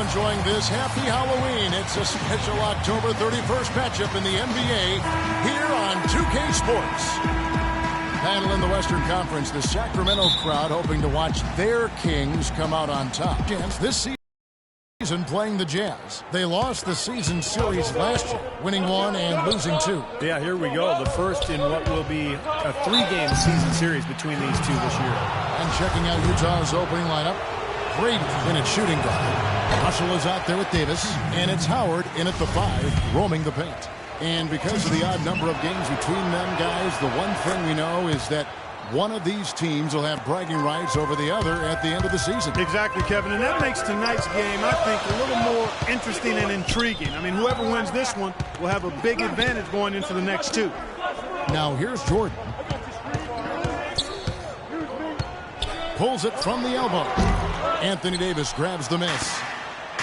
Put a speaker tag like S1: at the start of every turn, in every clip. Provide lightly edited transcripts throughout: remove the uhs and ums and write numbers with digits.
S1: enjoying this happy Halloween. It's a special October 31st matchup in the NBA here on 2K Sports. Battle in the Western Conference, the Sacramento crowd hoping to watch their Kings come out on top. This season playing the Jazz. They lost the season series last year, winning 1 and losing 2.
S2: Yeah, here we go. The first in what will be a 3-game season series between these two this year.
S1: And checking out Utah's opening lineup, Brady in at shooting guard. Russell is out there with Davis, and it's Howard in at the 5, roaming the paint. And because of the odd number of games between them, guys, the one thing we know is that one of these teams will have bragging rights over the other at the end of the season.
S3: Exactly, Kevin, and that makes tonight's game, I think, a little more interesting and intriguing. I mean, whoever wins this one will have a big advantage going into the next two.
S1: Now here's Jordan. Pulls it from the elbow. Anthony Davis grabs the miss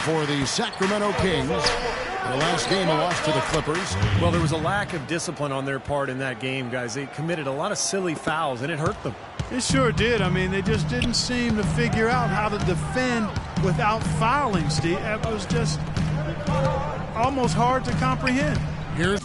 S1: for the Sacramento Kings. The last game, a loss to the Clippers.
S2: Well, there was a lack of discipline on their part in that game, guys. They committed a lot of silly fouls, and it hurt them.
S3: It sure did. I mean, they just didn't seem to figure out how to defend without fouling, Steve. It was just almost hard to comprehend.
S1: Here's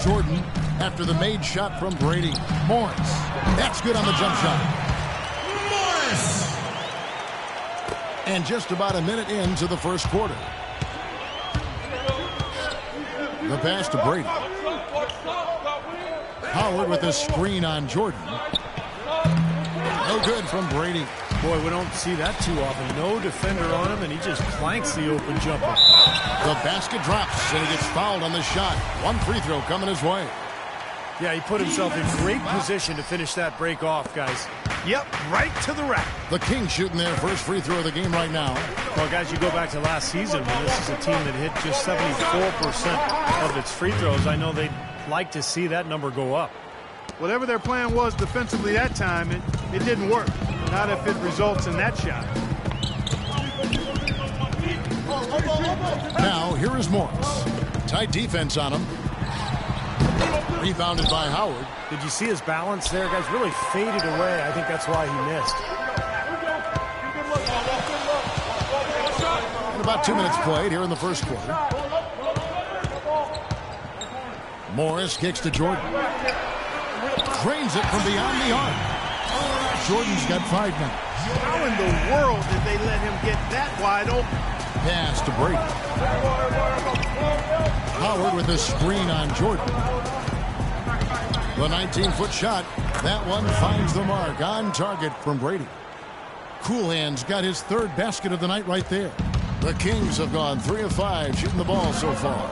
S1: Jordan after the made shot from Brady. Morris. That's good on the jump shot. Morris! And just about a minute into the first quarter. The pass to Brady. Howard with a screen on Jordan. No good from Brady.
S2: Boy, we don't see that too often. No defender on him, and he just clanks the open jumper.
S1: The basket drops, and he gets fouled on the shot. One free throw coming his way.
S2: Yeah, he put himself in great position to finish that break off, guys.
S3: Yep, right to the rack.
S1: The Kings shooting their first free throw of the game right now.
S2: Well, guys, you go back to last season when this is a team that hit just 74% of its free throws. I know they'd like to see that number go up.
S3: Whatever their plan was defensively that time, it didn't work. Not if it results in that shot.
S1: Now, here is Morris. Tight defense on him. Rebounded by Howard.
S2: Did you see his balance there, guys? Really faded away. I think that's why he missed.
S1: And about 2 minutes played here in the first quarter. Morris kicks to Jordan. Drains it from beyond the arc. Jordan's got 5 now.
S3: How in the world did they let him get that wide open?
S1: Pass to Brady. Howard with a screen on Jordan. The 19-foot shot. That one finds the mark. On target from Brady. Coolhand's got his third basket of the night right there. The Kings have gone 3 of 5 shooting the ball so far.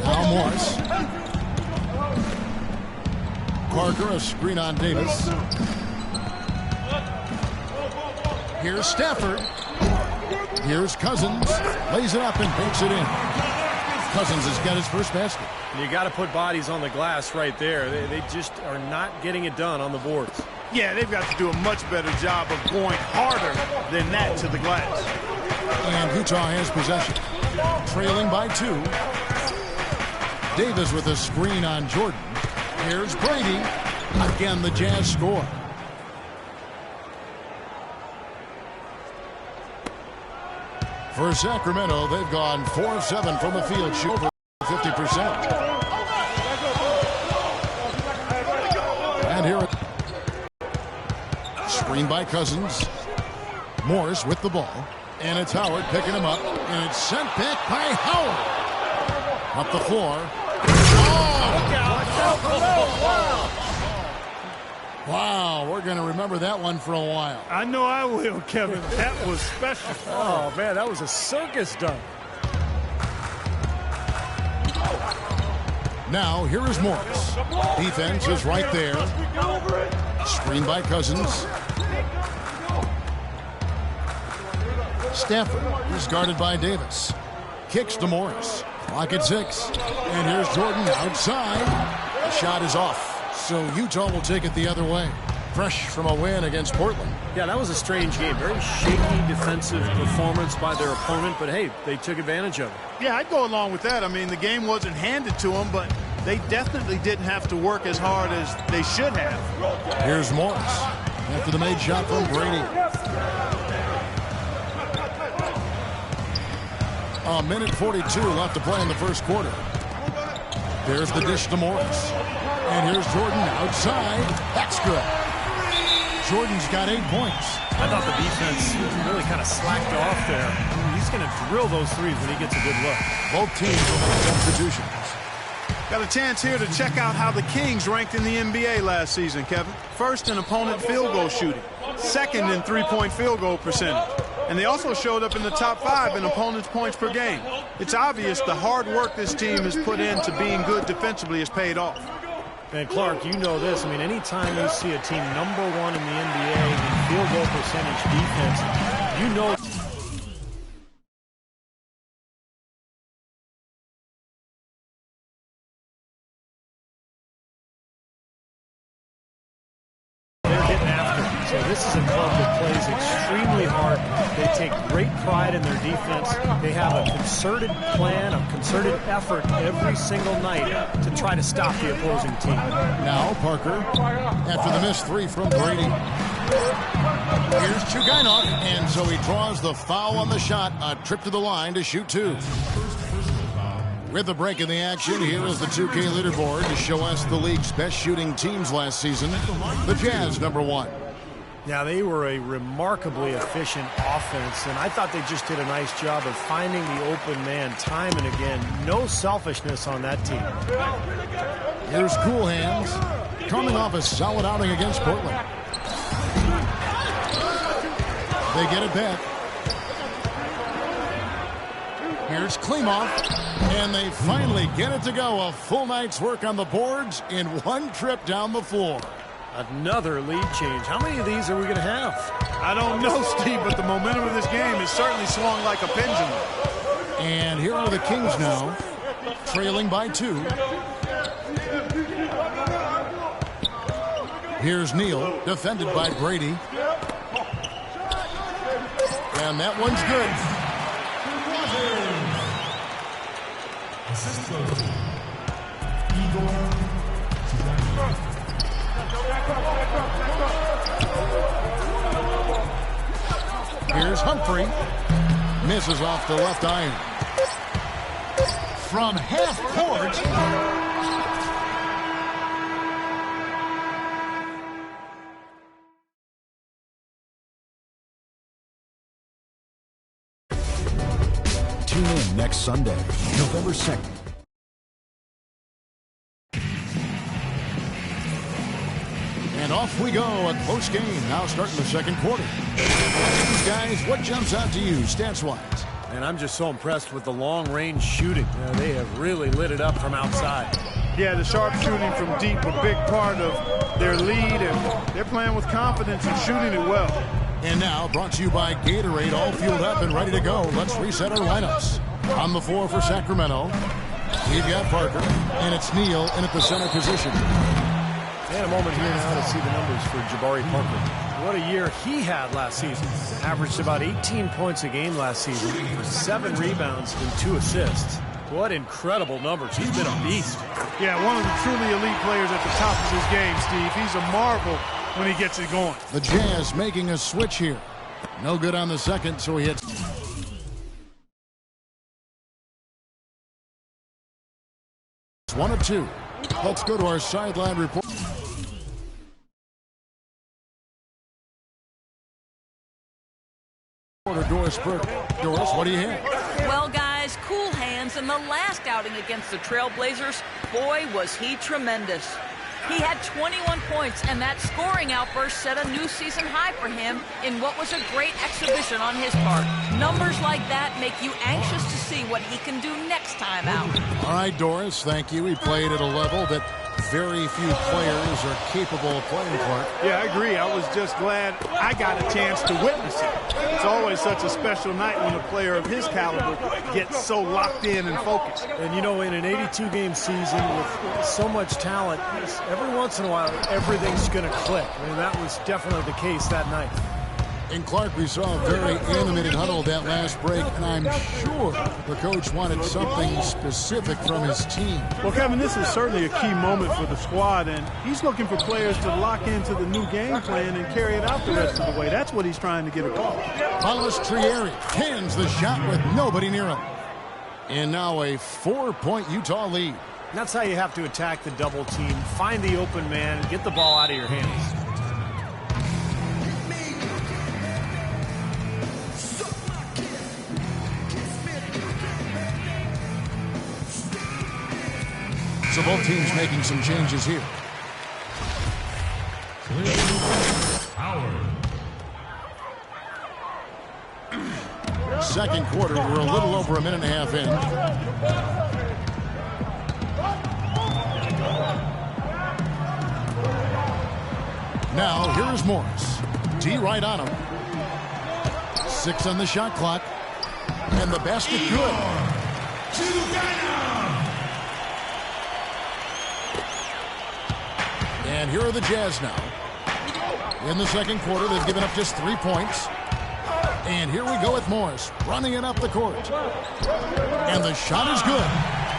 S1: Now Morris. Parker, a screen on Davis. Here's Stafford. Here's Cousins. Lays it up and banks it in. Cousins has got his first basket.
S2: You got to put bodies on the glass right there. They just are not getting it done on the boards.
S3: Yeah, they've got to do a much better job of going harder than that to the glass.
S1: And Utah has possession. Trailing by 2. Davis with a screen on Jordan. Here's Brady. Again, the Jazz score. For Sacramento, they've gone 4 of 7 from the field, shoot over 50%. And here, screen by Cousins. Morris with the ball. And it's Howard picking him up. And it's sent back by Howard. Up the floor. Wow, we're going to remember that one for a while.
S3: I know I will, Kevin. That was special.
S2: Oh, man, that was a circus dunk.
S1: Now, here is Morris. Defense is right there. Screen by Cousins. Stafford is guarded by Davis. Kicks to Morris. Clock at 6. And here's Jordan outside. The shot is off. So Utah will take it the other way. Fresh from a win against Portland.
S2: Yeah, that was a strange game. Very shaky defensive performance by their opponent, but hey, they took advantage of it.
S3: Yeah, I'd go along with that. I mean, the game wasn't handed to them, but they definitely didn't have to work as hard as they should have.
S1: Here's Morris after the made shot from Brady. A minute 42 left to play in the first quarter. There's the dish to Morris. And here's Jordan outside. That's good. Jordan's got 8 points.
S2: I thought the defense really kind of slacked off there. He's going to drill those threes when he gets a good look.
S1: Both teams will make substitutions.
S3: Got a chance here to check out how the Kings ranked in the NBA last season, Kevin. First in opponent field goal shooting. Second in three-point field goal percentage. And they also showed up in the top 5 in opponents' points per game. It's obvious the hard work this team has put into being good defensively has paid off.
S2: And Clark, you know this. I mean, anytime you see a team #1 in the NBA in field goal percentage defense, you know they're getting after it. So this is a club that plays extremely hard. They take great pride in their defense. They have a concerted plan, a concerted effort every single night to try to stop the opposing team.
S1: Now Parker after the missed 3 from Brady. Here's Chugainov, and so he draws the foul on the shot. A trip to the line to shoot 2. With the break in the action, here is the 2K leaderboard to show us the league's best shooting teams last season. The Jazz #1.
S2: Yeah, they were a remarkably efficient offense, and I thought they just did a nice job of finding the open man time and again. No selfishness on that team.
S1: Here's Cool Hands, coming off a solid outing against Portland. They get it back. Here's Klimov, and they finally get it to go. A full night's work on the boards in one trip down the floor.
S2: Another lead change. How many of these are we going to have?
S3: I don't know, Steve, but the momentum of this game is certainly swung like a pendulum.
S1: And here are the Kings now, trailing by 2. Here's Neal, defended by Brady. And that one's good. Here's Humphrey. Misses off the left iron. From half court.
S4: Tune in next Sunday, November 2nd.
S1: And off we go at post game. Now starting the second quarter. These guys, what jumps out to you stats-wise?
S2: And I'm just so impressed with the long-range shooting. They have really lit it up from outside.
S3: Yeah, the sharp shooting from deep, a big part of their lead, and they're playing with confidence and shooting it well.
S1: And now, brought to you by Gatorade, all fueled up and ready to go. Let's reset our lineups. On the floor for Sacramento, we've got Parker, and it's Neal in at the center position.
S2: And a moment here now to see the numbers for Jabari Parker. What a year he had last season. Averaged about 18 points a game last season, 7 rebounds and 2 assists. What incredible numbers. He's been a beast.
S3: Yeah, one of the truly elite players at the top of his game, Steve. He's a marvel when he gets it going.
S1: The Jazz making a switch here. No good on the second, so he hits. It's 1 of 2. Let's go to our sideline report. Doris Burke. Doris, what do you have?
S5: Well, guys, Cool Hands in the last outing against the Trailblazers, boy, was he tremendous. He had 21 points, and that scoring outburst set a new season high for him in what was a great exhibition on his part. Numbers like that make you anxious to see what he can do next time out.
S1: All right, Doris, thank you. He played at a level that very few players are capable of playing for.
S3: Yeah, I agree. I was just glad I got a chance to witness it. It's always such a special night when a player of his caliber gets so locked in and focused.
S2: And, you know, in an 82-game season with so much talent, every once in a while, everything's going to click. I mean, that was definitely the case that night.
S1: In Clark, we saw a very animated huddle that last break, and I'm sure the coach wanted something specific from his team.
S3: Well, Kevin, this is certainly a key moment for the squad, and he's looking for players to lock into the new game plan and carry it out the rest of the way. That's what he's trying to get across.
S1: Paulus Trieri cans the shot with nobody near him. And now a 4-point Utah lead.
S2: That's how you have to attack the double team. Find the open man, get the ball out of your hands.
S1: So both teams making some changes here. Second quarter, we're a little over a minute and a half in. Now, here's Morris. D right on him. 6 on the shot clock. And the basket good. And here are the Jazz now. In the second quarter, they've given up just 3 points. And here we go with Morris, running it up the court. And the shot is good.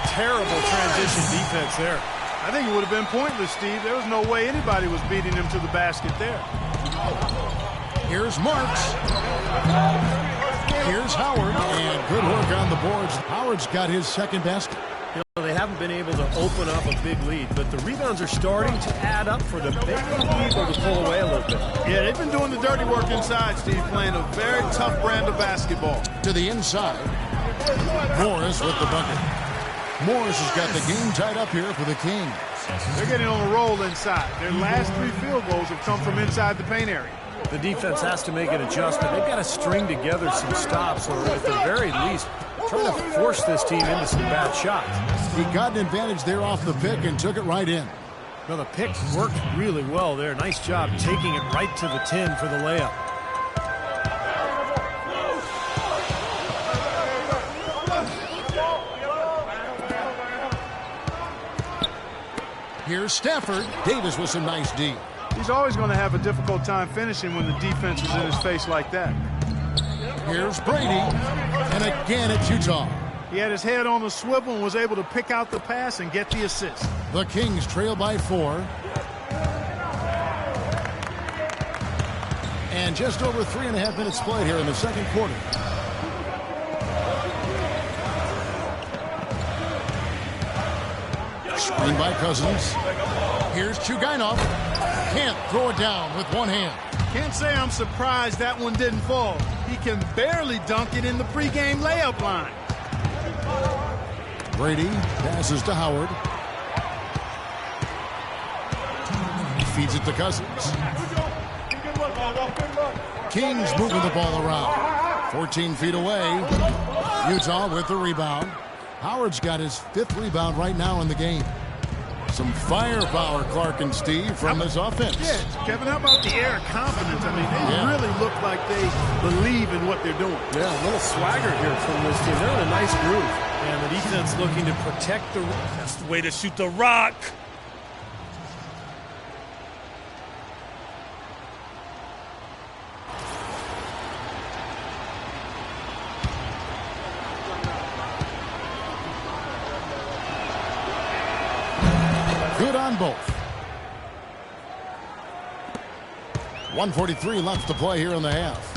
S2: Terrible transition defense there.
S3: I think it would have been pointless, Steve. There was no way anybody was beating him to the basket there.
S1: Here's Marks. Here's Howard. And good work on the boards. Howard's got his second basket.
S2: You know, they haven't been able to open up a big lead, but the rebounds are starting to add up for them. They've been able to pull away a little bit.
S3: Yeah, they've been doing the dirty work inside, Steve, playing a very tough brand of basketball.
S1: To the inside. Morris with the bucket. Morris has got the game tied up here for the Kings.
S3: They're getting on a roll inside. Their last 3 field goals have come from inside the paint area.
S2: The defense has to make an adjustment. They've got to string together some stops, or at the very least, try to force this team into some bad shots.
S1: He got an advantage there off the pick and took it right in.
S2: Well, the pick worked really well there. Nice job taking it right to the 10 for the layup.
S1: Here's Stafford. Davis with some nice D.
S3: He's always going to have a difficult time finishing when the defense is in his face like that.
S1: Here's Brady. And again it's Utah.
S3: He had his head on the swivel and was able to pick out the pass and get the assist.
S1: The Kings trail by 4. And just over 3.5 minutes played here in the second quarter. Screen by Cousins. Here's Chugainov. Can't throw it down with one hand.
S3: Can't say I'm surprised that one didn't fall. He can barely dunk it in the pregame layup line.
S1: Brady passes to Howard. Feeds it to Cousins. Kings moving the ball around. 14 feet away. Utah with the rebound. Howard's got his 5th rebound right now in the game. Some firepower, Clark and Steve, from this offense.
S3: Yeah, Kevin, how about the air of confidence? I mean, they really look like they believe in what they're doing.
S2: Yeah, a little swagger here from this team. They're in a nice groove. And the defense looking to protect the...
S6: That's the way to shoot the rock.
S1: Good on both. 1:43 left to play here in the half.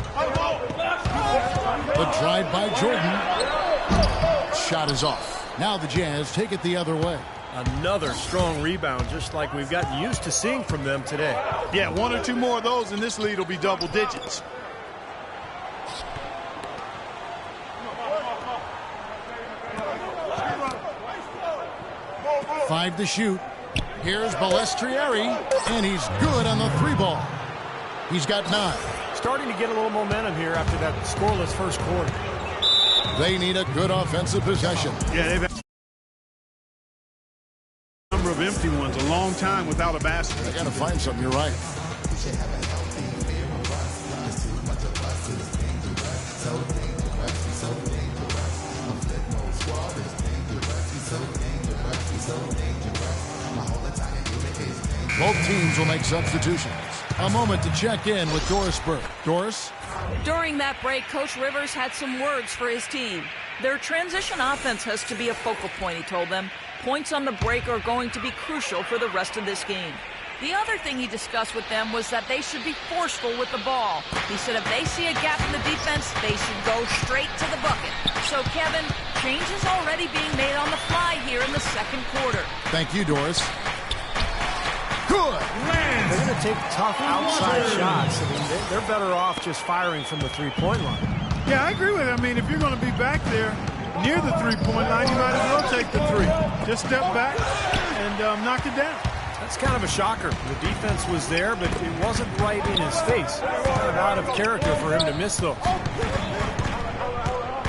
S1: The drive by Jordan. Shot is off. Now the Jazz take it the other way.
S2: Another strong rebound, just like we've gotten used to seeing from them today.
S3: Yeah, 1 or 2 more of those, and this lead will be double digits.
S1: Five to shoot. Here's Balestrieri, and he's good on the 3-ball. He's got 9.
S2: Starting to get a little momentum here after that scoreless first quarter.
S1: They need a good offensive possession.
S3: Yeah, they've had a number of empty ones, a long time without a basket.
S1: They got to find something, you're right. Both teams will make substitutions. A moment to check in with Doris Burke. Doris?
S5: During that break, Coach Rivers had some words for his team. Their transition offense has to be a focal point, he told them. Points on the break are going to be crucial for the rest of this game. The other thing he discussed with them was that they should be forceful with the ball. He said if they see a gap in the defense, they should go straight to the bucket. So, Kevin, change is already being made on the fly here in the second quarter.
S1: Thank you, Doris. Good.
S2: They're going to take tough outside shots. I mean, they're better off just firing from the 3-point line.
S3: Yeah, I agree with it. I mean, if you're going to be back there near the 3-point line, you might as well take the 3. Just step back and knock it down.
S2: That's kind of a shocker. The defense was there, but it wasn't right in his face. Kind of out of character for him to miss those.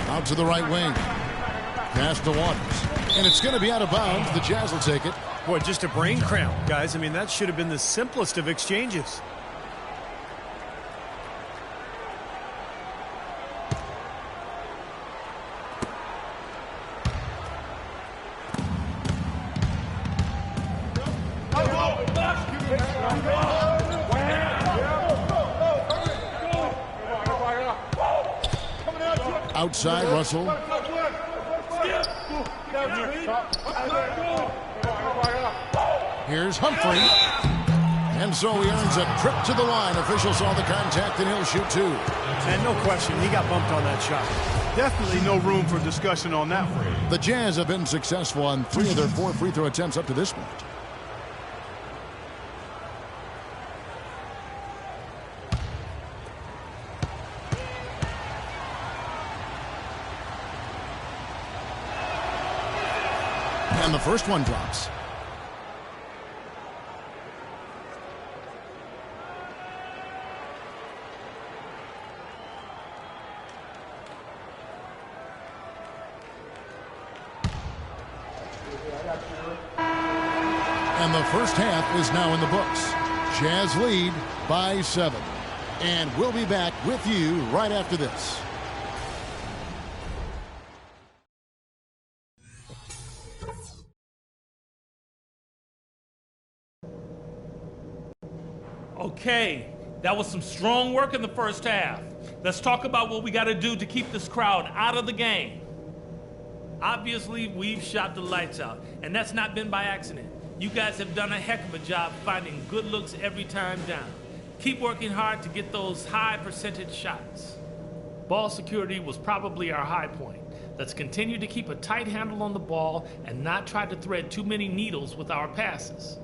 S1: Out to the right wing. Pass to Waters. And it's going to be out of bounds. The Jazz will take it.
S2: Boy, just a brain cramp, guys. I mean, that should have been the simplest of exchanges.
S1: Outside, Russell. Here's Humphrey. And so he earns a trip to the line. Officials saw the contact, and he'll shoot 2.
S2: And no question, he got bumped on that shot.
S3: Definitely no room for discussion on that one.
S1: The Jazz have been successful on 3 of their 4 free throw attempts up to this point. And the first one drops. And the first half is now in the books. Jazz lead by 7. And we'll be back with you right after this.
S6: Okay, that was some strong work in the first half. Let's talk about what we got to do to keep this crowd out of the game. Obviously, we've shot the lights out, and that's not been by accident. You guys have done a heck of a job finding good looks every time down. Keep working hard to get those high percentage shots. Ball security was probably our high point. Let's continue to keep a tight handle on the ball and not try to thread too many needles with our passes.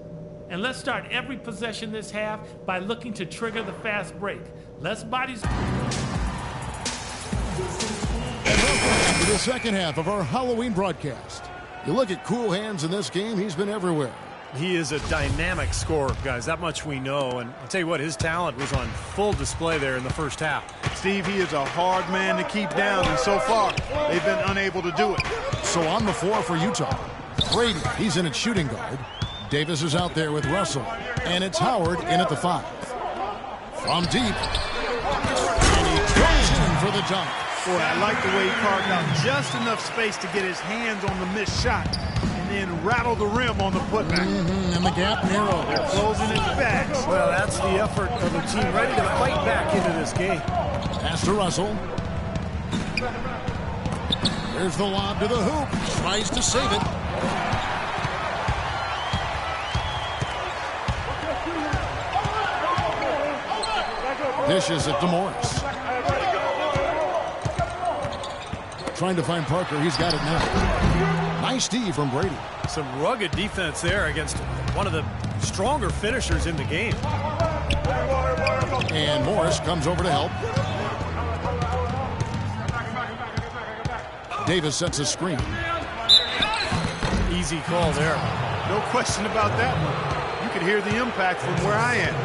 S6: And let's start every possession this half by looking to trigger the fast break. Less bodies.
S1: And welcome to the second half of our Halloween broadcast. You look at Cool Hands in this game, he's been everywhere.
S2: He is a dynamic scorer, guys. That much we know. And I'll tell you what, his talent was on full display there in the first half.
S3: Steve, he is a hard man to keep down, and so far, they've been unable to do it.
S1: So on the floor for Utah, Brady, he's in at shooting guard. Davis is out there with Russell, and it's Howard in at the 5. From deep, and he goes in for the dunk.
S3: Boy, I like the way he carved out just enough space to get his hands on the missed shot and then rattle the rim on the putback.
S1: And the gap narrows.
S3: They're closing it fast.
S2: Well, that's the effort of a team ready to fight back into this game.
S1: Pass to Russell. There's the lob to the hoop. Tries to save it. Dishes it to Morris. Trying to find Parker. He's got it now. Nice D from Brady.
S2: Some rugged defense there against one of the stronger finishers in the game.
S1: And Morris comes over to help. Davis sets a screen.
S2: Easy call there.
S3: No question about that one. You could hear the impact from where I am.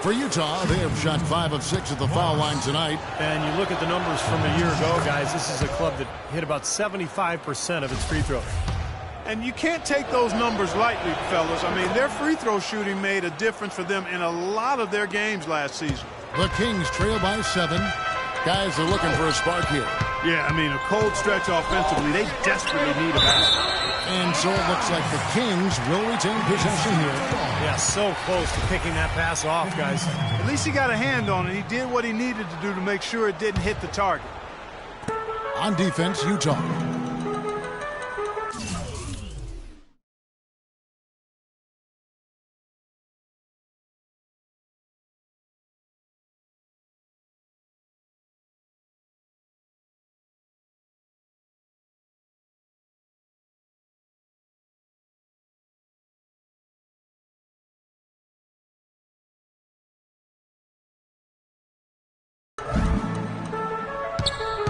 S1: For Utah, they have shot 5 of 6 at the foul line tonight.
S2: And you look at the numbers from a year ago, guys, this is a club that hit about 75% of its free throws.
S3: And you can't take those numbers lightly, fellas. I mean, their free throw shooting made a difference for them in a lot of their games last season.
S1: The Kings trail by 7. Guys are looking for a spark here.
S3: Yeah, I mean, a cold stretch offensively. They desperately need a basket.
S1: And so it looks like the Kings will retain possession here.
S2: Yeah, so close to picking that pass off, guys.
S3: At least he got a hand on it. He did what he needed to do to make sure it didn't hit the target.
S1: On defense, Utah.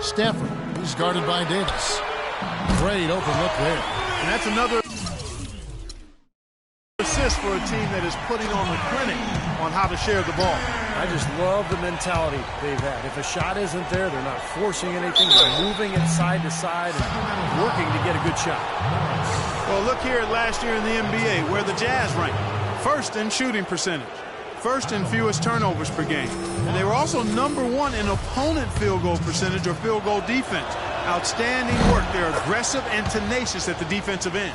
S1: Stafford, he's guarded by Davis. Great open look there.
S3: And that's another assist for a team that is putting on the clinic on how to share the ball.
S2: I just love the mentality they've had. If a shot isn't there, they're not forcing anything. They're moving it side to side and working to get a good shot.
S3: Well, look here at last year in the NBA, where the Jazz ranked first in shooting percentage, first in fewest turnovers per game. And they were also #1 in opponent field goal percentage or field goal defense. Outstanding work. They're aggressive and tenacious at the defensive end.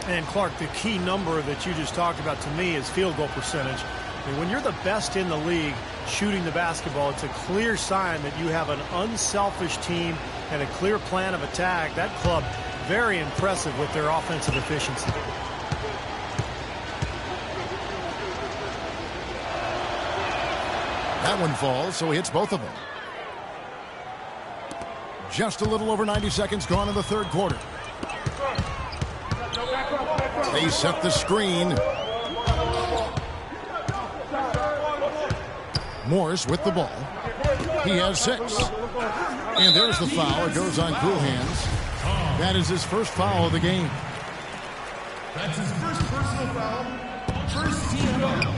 S2: And Clark, the key number that you just talked about to me is field goal percentage. I mean, when you're the best in the league shooting the basketball, it's a clear sign that you have an unselfish team and a clear plan of attack. That club, very impressive with their offensive efficiency.
S1: That one falls, so he hits both of them. Just a little over 90 seconds gone in the third quarter. They set the screen. Morris with the ball. He has 6. And there's the foul. It goes on cool hands. That is his first foul of the game.
S7: That's his first personal foul. First team foul.